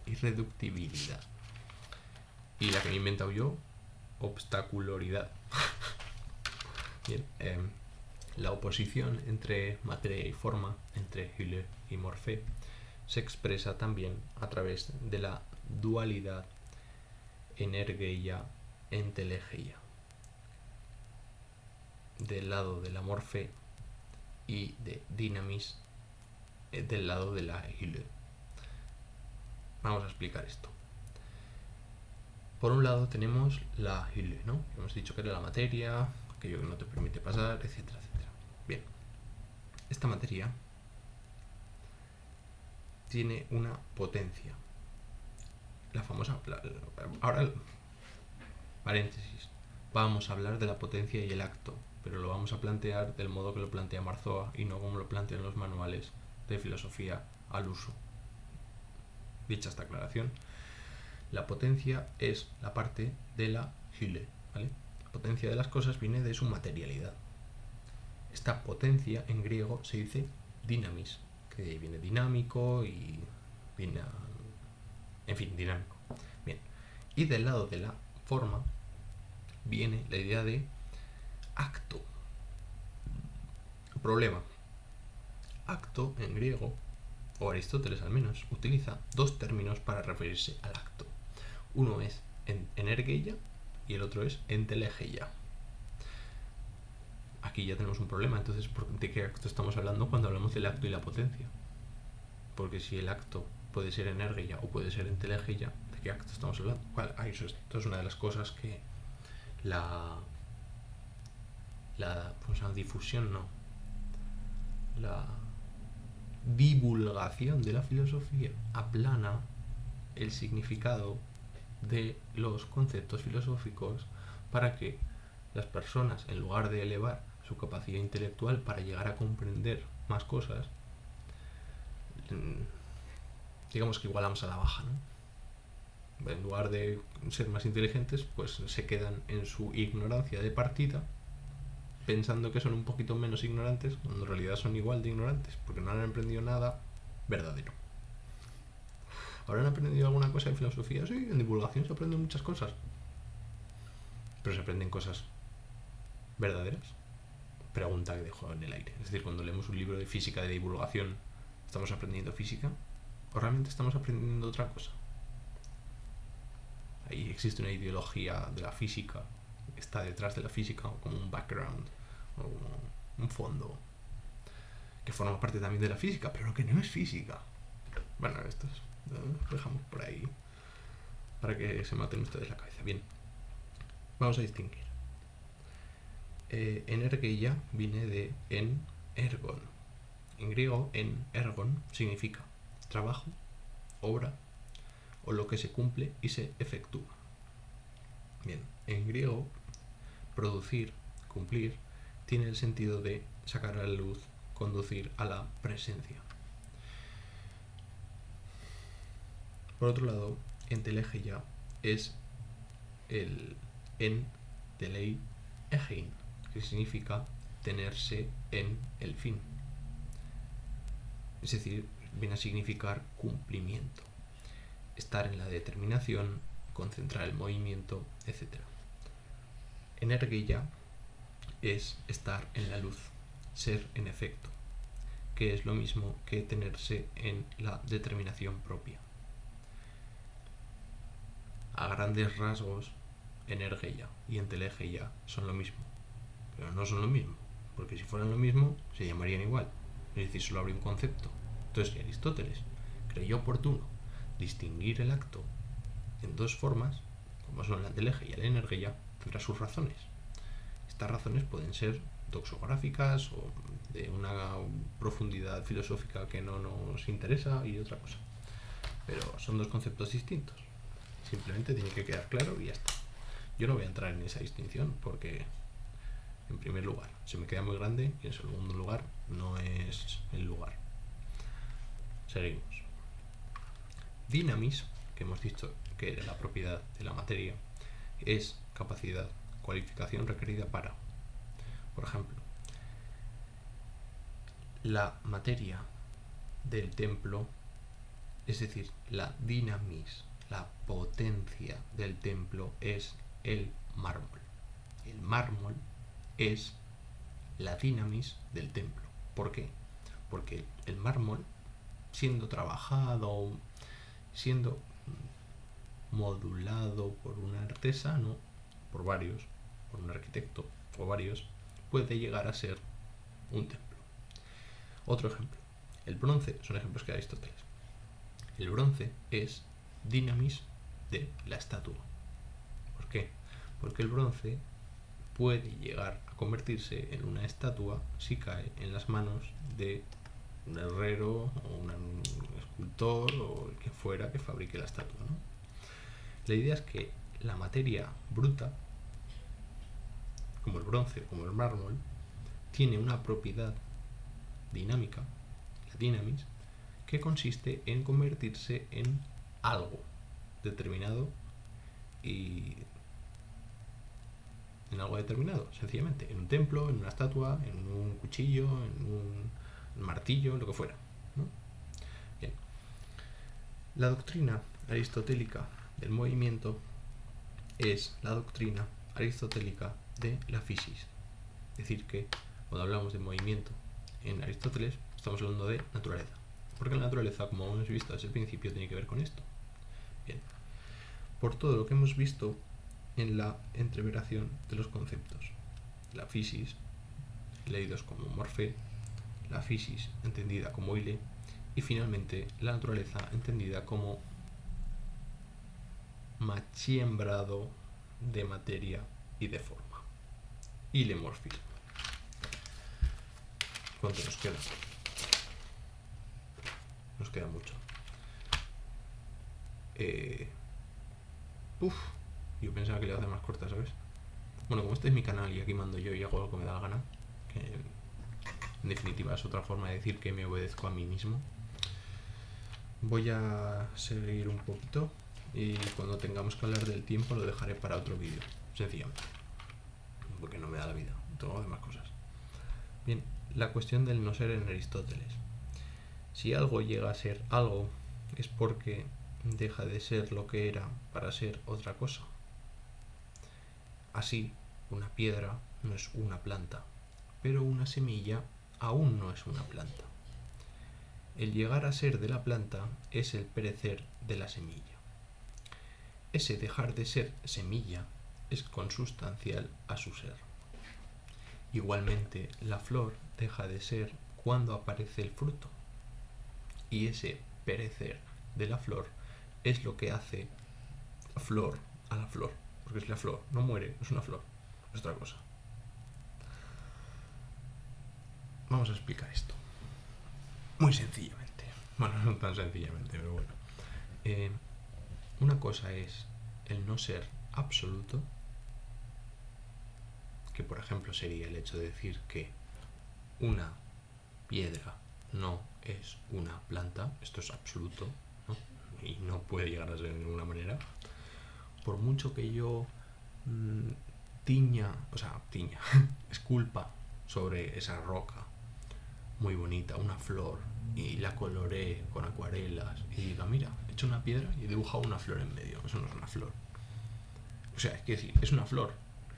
irreductibilidad. Y la que me he inventado yo, obstacularidad. Bien, la oposición entre materia y forma, entre Hülle y Morphy, se expresa también a través de la dualidad energeia-entelegeia, del lado de la Morphy y de dynamis del lado de la Hülle. Vamos a explicar esto. Por un lado tenemos la Hülle, ¿no? Hemos dicho que era la materia, aquello que no te permite pasar, etcétera, etcétera. Bien, esta materia tiene una potencia. La famosa... ahora, paréntesis, vamos a hablar de la potencia y el acto, pero lo vamos a plantear del modo que lo plantea Marzoa y no como lo plantean los manuales de filosofía al uso. Dicha esta aclaración, la potencia es la parte de la Hülle, ¿vale? La potencia de las cosas viene de su materialidad. Esta potencia en griego se dice dynamis, que viene dinámico y viene en fin, dinámico. Bien. Y del lado de la forma viene la idea de acto. Problema. Acto en griego, o Aristóteles al menos, utiliza dos términos para referirse al acto. Uno es energeia y el otro es entelegeia. Aquí ya tenemos un problema, entonces ¿de qué acto estamos hablando cuando hablamos del acto y la potencia? Porque si el acto puede ser energeia o puede ser entelegeia, ¿de qué acto estamos hablando? Esto es una de las cosas que la difusión, no, la divulgación de la filosofía aplana el significado de los conceptos filosóficos para que las personas, en lugar de elevar su capacidad intelectual para llegar a comprender más cosas, digamos que igualamos a la baja, ¿no? En lugar de ser más inteligentes, pues se quedan en su ignorancia de partida, pensando que son un poquito menos ignorantes, cuando en realidad son igual de ignorantes, porque no han aprendido nada verdadero. ¿Habrán aprendido alguna cosa en filosofía? Sí, en divulgación se aprenden muchas cosas. Pero se aprenden cosas verdaderas. Pregunta que dejo en el aire. Es decir, cuando leemos un libro de física de divulgación, ¿estamos aprendiendo física? ¿O realmente estamos aprendiendo otra cosa? Ahí existe una ideología de la física, está detrás de la física, como un background, o como un fondo, que forma parte también de la física, pero que no es física. Bueno, esto lo dejamos por ahí para que se maten ustedes la cabeza. Bien, vamos a distinguir. Energeia viene de en ergon. En griego, en ergon significa trabajo, obra o lo que se cumple y se efectúa. Bien, en griego, producir, cumplir, tiene el sentido de sacar a la luz, conducir a la presencia. Por otro lado, entelegeia es el en telei egein, que significa tenerse en el fin. Es decir, viene a significar cumplimiento, estar en la determinación, concentrar el movimiento, etc. Energeia es estar en la luz, ser en efecto, que es lo mismo que tenerse en la determinación propia. A grandes rasgos, energía y entelegeia son lo mismo, pero no son lo mismo, porque si fueran lo mismo se llamarían igual, es decir, solo habría un concepto. Entonces, si Aristóteles creyó oportuno distinguir el acto en dos formas, como son la entelegeia y la energía, tendrá sus razones. Estas razones pueden ser doxográficas o de una profundidad filosófica que no nos interesa y otra cosa. Pero son dos conceptos distintos. Simplemente tiene que quedar claro y ya está. Yo no voy a entrar en esa distinción porque, en primer lugar, se me queda muy grande y en segundo lugar, no es el lugar. Seguimos. Dinamis, que hemos dicho que era la propiedad de la materia, es capacidad, cualificación requerida para, por ejemplo, la materia del templo, es decir, la dinamis, la potencia del templo es el mármol. El mármol es la dinamis del templo. ¿Por qué? Porque el mármol, siendo trabajado, siendo modulado por un artesano, por varios, por un arquitecto o varios, puede llegar a ser un templo. Otro ejemplo, el bronce, son ejemplos que da Aristóteles. El bronce es dinamis de la estatua. ¿Por qué? Porque el bronce puede llegar a convertirse en una estatua si cae en las manos de un herrero o un escultor o el que fuera que fabrique la estatua, ¿no? La idea es que la materia bruta, como el bronce, como el mármol, tiene una propiedad dinámica, la dinamis, que consiste en convertirse en algo determinado y en algo determinado, sencillamente, en un templo, en una estatua, en un cuchillo, en un martillo, lo que fuera, ¿no? Bien. La doctrina aristotélica del movimiento es la doctrina aristotélica de la physis. Es decir, que cuando hablamos de movimiento en Aristóteles estamos hablando de naturaleza, porque la naturaleza, como hemos visto desde el principio, tiene que ver con esto. Bien. Por todo lo que hemos visto en la entreveración de los conceptos, la physis, leídos como morfe, la physis entendida como ile, y finalmente la naturaleza entendida como machiembrado de materia y de forma. Ilemorfismo. ¿Cuánto nos queda? Nos queda mucho. Yo pensaba que le iba a hacer más corta, ¿sabes? Bueno, como este es mi canal y aquí mando yo y hago lo que me da la gana, que en definitiva es otra forma de decir que me obedezco a mí mismo, voy a seguir un poquito y cuando tengamos que hablar del tiempo lo dejaré para otro vídeo, sencillamente, porque no me da la vida, tengo que hacer más cosas. Bien, la cuestión del no ser en Aristóteles. Si algo llega a ser algo, es porque deja de ser lo que era para ser otra cosa. Así, una piedra no es una planta, pero una semilla aún no es una planta. El llegar a ser de la planta es el perecer de la semilla. Ese dejar de ser semilla es consustancial a su ser. Igualmente, la flor deja de ser cuando aparece el fruto. Y ese perecer de la flor es lo que hace flor a la flor. Porque si la flor no muere, no es una flor, es otra cosa. Vamos a explicar esto. Muy sencillamente. Bueno, no tan sencillamente, pero bueno. Una cosa es el no ser absoluto, que por ejemplo sería el hecho de decir que una piedra no es una planta. Esto es absoluto, ¿no? Y no puede llegar a ser de ninguna manera. Por mucho que yo esculpa sobre esa roca muy bonita, una flor, y la coloré con acuarelas y diga, mira, he hecho una piedra y he dibujado una flor en medio. Eso no es una flor. O sea, es que sí, es una flor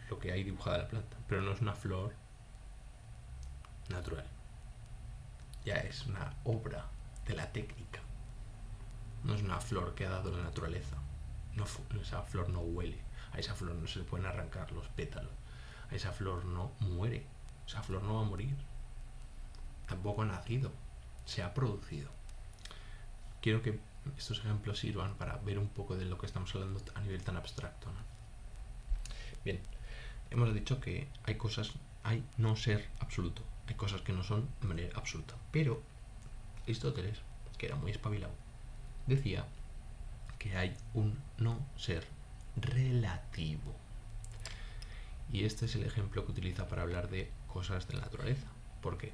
lo que hay dibujada en la planta, pero no es una flor natural. Ya es una obra de la técnica. No es una flor que ha dado la naturaleza. No, esa flor no huele. A esa flor no se le pueden arrancar los pétalos. A esa flor no muere. Esa flor no va a morir. Tampoco ha nacido. Se ha producido. Quiero que estos ejemplos sirvan para ver un poco de lo que estamos hablando a nivel tan abstracto, ¿no? Bien, hemos dicho que hay cosas, hay no ser absoluto. Hay cosas que no son de manera absoluta. Pero Aristóteles, que era muy espabilado, decía que hay un no ser relativo. Y este es el ejemplo que utiliza para hablar de cosas de la naturaleza. ¿Por qué?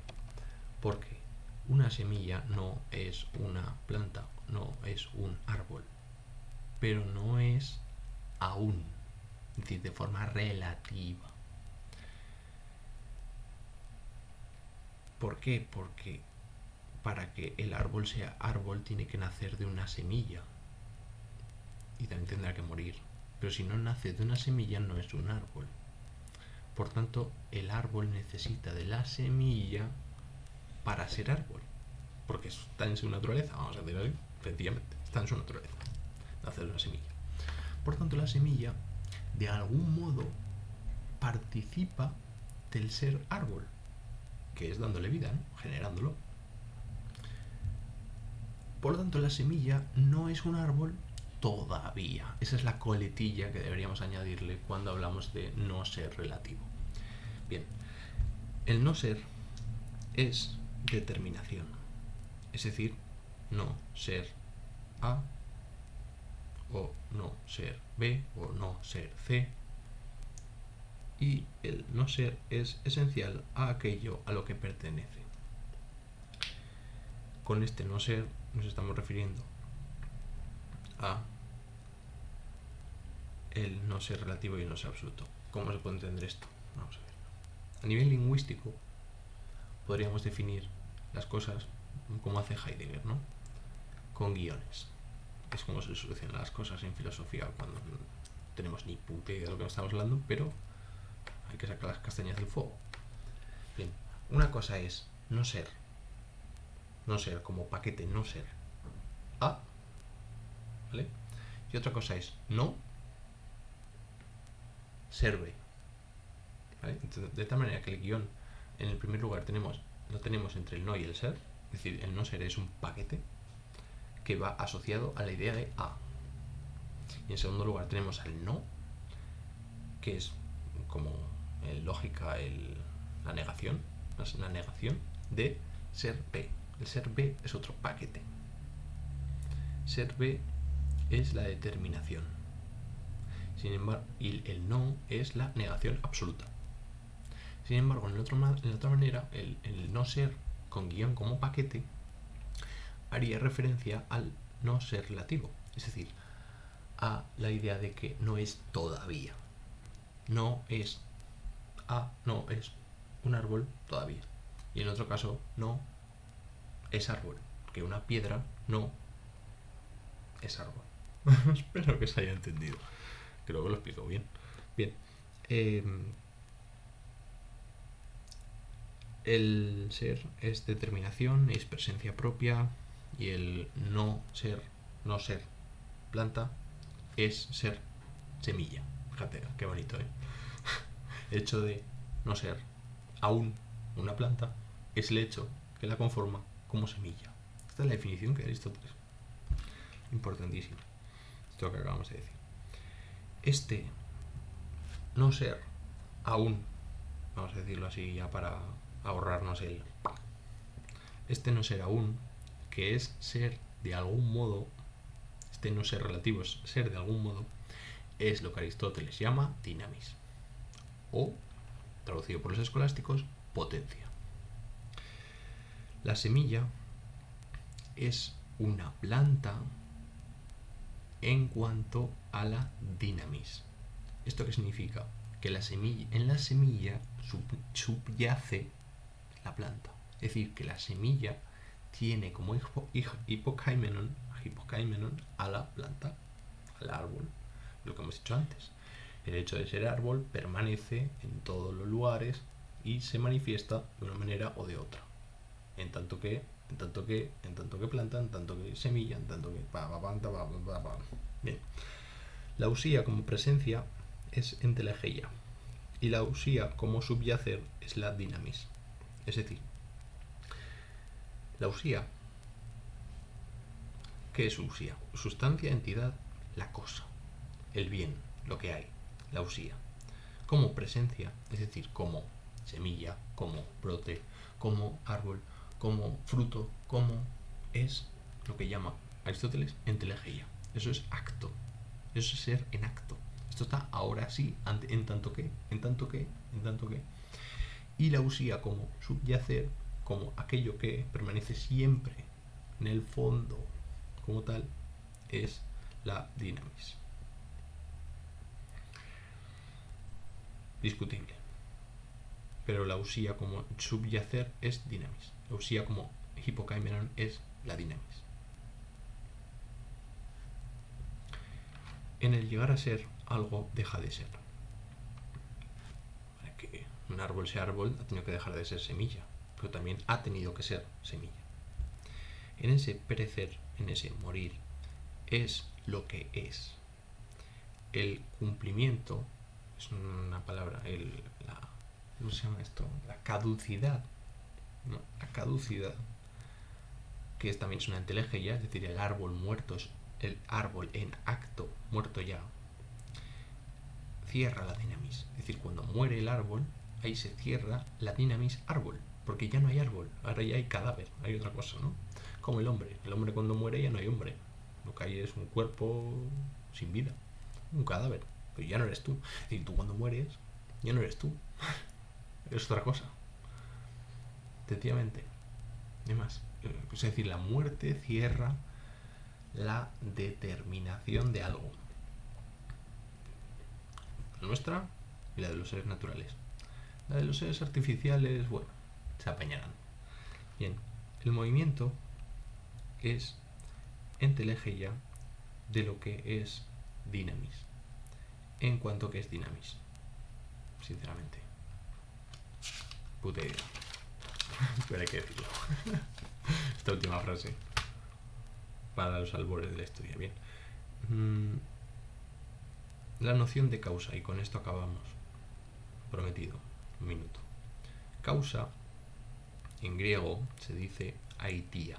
Porque una semilla no es una planta, no es un árbol, pero no es aún, es decir, de forma relativa. ¿Por qué? Porque para que el árbol sea árbol tiene que nacer de una semilla y también tendrá que morir. Pero si no nace de una semilla no es un árbol. Por tanto, el árbol necesita de la semilla para ser árbol, porque está en su naturaleza, vamos a decir así, efectivamente, está en su naturaleza, nace de una semilla. Por tanto, la semilla, de algún modo, participa del ser árbol, que es dándole vida, ¿no? Generándolo. Por lo tanto, la semilla no es un árbol todavía. Esa es la coletilla que deberíamos añadirle cuando hablamos de no ser relativo. Bien, el no ser es determinación, es decir, no ser A o no ser B o no ser C, y el no ser es esencial a aquello a lo que pertenece. Con este no ser nos estamos refiriendo a el no ser relativo y el no ser absoluto. ¿Cómo se puede entender esto? Vamos a ver. A nivel lingüístico podríamos definir las cosas como hace Heidegger, ¿no? Con guiones. Es como se solucionan las cosas en filosofía cuando no tenemos ni puta idea de lo que estamos hablando, pero hay que sacar las castañas del fuego. Bien, una cosa es no ser como paquete, no ser A, ¿vale? Y otra cosa es no ser B, ¿vale? Entonces, de tal manera que el guión, en el primer lugar lo tenemos entre el no y el ser, es decir, el no ser es un paquete que va asociado a la idea de A. Y en segundo lugar tenemos al no, que es como en lógica la negación de ser B. El ser B es otro paquete. Ser B es la determinación. Sin embargo, y el no es la negación absoluta. Sin embargo, en la otra manera, el no ser con guión como paquete haría referencia al no ser relativo, es decir, a la idea de que no es todavía. No es A, no es un árbol todavía. Y en otro caso, no es árbol, que una piedra no es árbol. Espero que se haya entendido. Creo que lo explico bien. Bien. El ser es determinación, es presencia propia, y el no ser planta es ser semilla. Fíjate, qué bonito, ¿eh? El hecho de no ser aún una planta es el hecho que la conforma como semilla. Esta es la definición que Aristóteles. Importantísimo. Esto que acabamos de decir. Este no ser aún, vamos a decirlo así ya para ahorrarnos este no ser aún, que es ser de algún modo, este no ser relativo es ser de algún modo, es lo que Aristóteles llama dinamis, o, traducido por los escolásticos, potencia. La semilla es una planta en cuanto a la dinamis. ¿Esto qué significa? Que en la semilla subyace la planta. Es decir, que la semilla tiene como hipokaimenon a la planta, al árbol, lo que hemos dicho antes. El hecho de ser árbol permanece en todos los lugares y se manifiesta de una manera o de otra. En tanto que planta, en tanto que semilla, en tanto que Bien. La usía como presencia es entelegeia y la usía como subyacer es la dinamis. Es decir, la usía, ¿qué es usía? Sustancia, entidad, la cosa, el bien, lo que hay, la usía. Como presencia, es decir, como semilla, como brote, como árbol, como fruto, como es lo que llama Aristóteles entelegeia. Eso es acto, eso es ser en acto. Esto está ahora sí, en tanto que. Y la usía como subyacer, como aquello que permanece siempre en el fondo, como tal, es la dinamis. Discutible. Pero la usía como subyacer es dinamis. La usía como hipokaimenon es la dinamis. En el llegar a ser, algo deja de ser. Para que un árbol sea árbol, ha tenido que dejar de ser semilla, pero también ha tenido que ser semilla. En ese perecer, en ese morir, es lo que es. El cumplimiento es una palabra, ¿cómo se llama esto? La caducidad. ¿No? La caducidad, que también es una entelegeia, es decir, el árbol muerto es el árbol en acto, muerto ya, cierra la dinamis. Es decir, cuando muere el árbol, ahí se cierra la dinamis árbol, porque ya no hay árbol, ahora ya hay cadáver, hay otra cosa, ¿no? Como el hombre cuando muere ya no hay hombre, lo que hay es un cuerpo sin vida, un cadáver, pero ya no eres tú. Es decir, tú cuando mueres, ya no eres tú, es otra cosa, sencillamente, no más. Es decir, la muerte cierra la determinación de algo, la nuestra y la de los seres naturales. La de los seres artificiales, bueno, se apañarán. Bien, el movimiento es entelegeia de lo que es dinamis, en cuanto que es dinamis, sinceramente. Puta idea. Pero hay que decirlo. Esta última frase para los albores de la historia. Bien. La noción de causa, y con esto acabamos. Prometido. Un minuto. Causa, en griego, se dice aitia.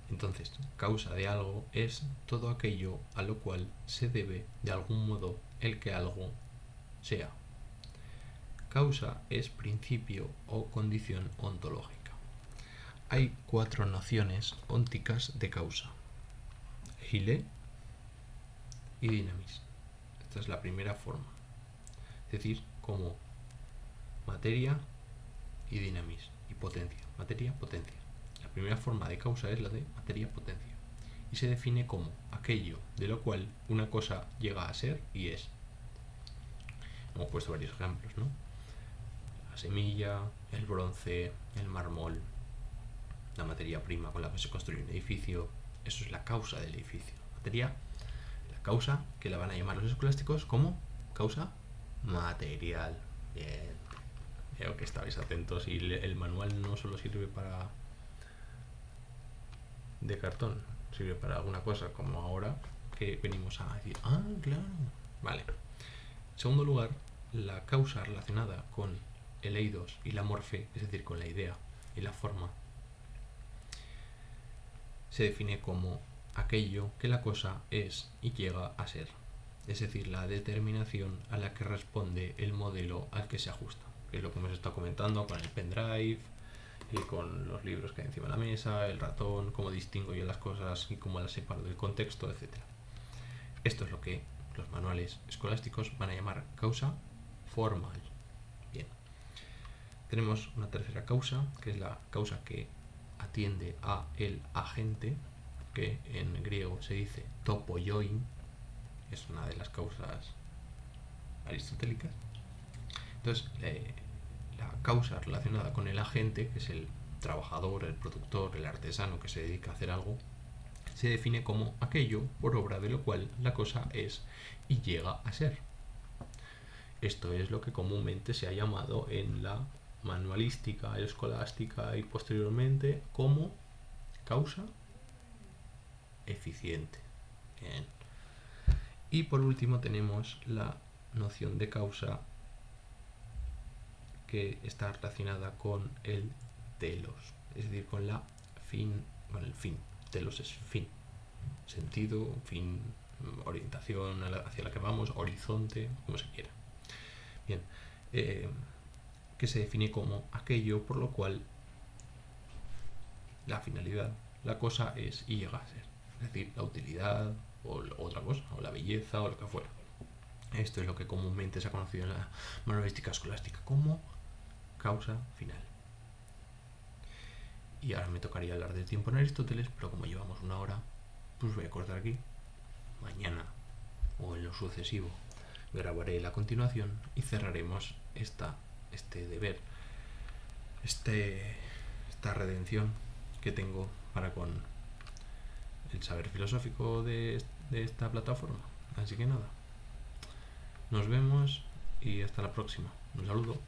Entonces, causa de algo es todo aquello a lo cual se debe, de algún modo, el que algo sea. Causa es principio o condición ontológica. Hay 4 nociones ónticas de causa: hile y dinamis. Esta es la primera forma. Es decir, como materia y dinamis y potencia. Materia, potencia. La primera forma de causa es la de materia-potencia y se define como aquello de lo cual una cosa llega a ser y es. Hemos puesto varios ejemplos, ¿no? La semilla, el bronce, el mármol, la materia prima con la que se construye un edificio. Eso es la causa del edificio. Materia, la causa, que la van a llamar los escolásticos como causa material. Bien. Veo que estabais atentos y el manual no solo sirve para de cartón, sirve para alguna cosa, como ahora que venimos a decir, claro. Vale. En segundo lugar, la causa relacionada con el eidos y la morfe, es decir, con la idea y la forma, se define como aquello que la cosa es y llega a ser, es decir, la determinación a la que responde el modelo al que se ajusta, que es lo que hemos estado comentando con el pendrive y con los libros que hay encima de la mesa, el ratón, cómo distingo yo las cosas y cómo las separo del contexto, etc. Esto es lo que los manuales escolásticos van a llamar causa formal. Bien. Tenemos una tercera causa, que es la causa que atiende a el agente, que en griego se dice topoioin, es una de las causas aristotélicas. Entonces, la causa relacionada con el agente, que es el trabajador, el productor, el artesano que se dedica a hacer algo, se define como aquello por obra de lo cual la cosa es y llega a ser. Esto es lo que comúnmente se ha llamado en la manualística, escolástica y posteriormente como causa eficiente. Bien. Y por último tenemos la noción de causa que está relacionada con el telos, es decir, con el fin. Telos es fin, sentido, fin, orientación hacia la que vamos, horizonte, como se quiera. Bien, que se define como aquello por lo cual la finalidad, la cosa es y llega a ser, es decir, la utilidad o otra cosa, o la belleza o lo que fuera. Esto es lo que comúnmente se ha conocido en la manualística escolástica como causa final. Y ahora me tocaría hablar del tiempo en Aristóteles, pero como llevamos una hora, pues voy a cortar aquí. Mañana o en lo sucesivo grabaré la continuación y cerraremos este deber, esta redención que tengo para con el saber filosófico de esta plataforma. Así que nada, nos vemos y hasta la próxima. Un saludo.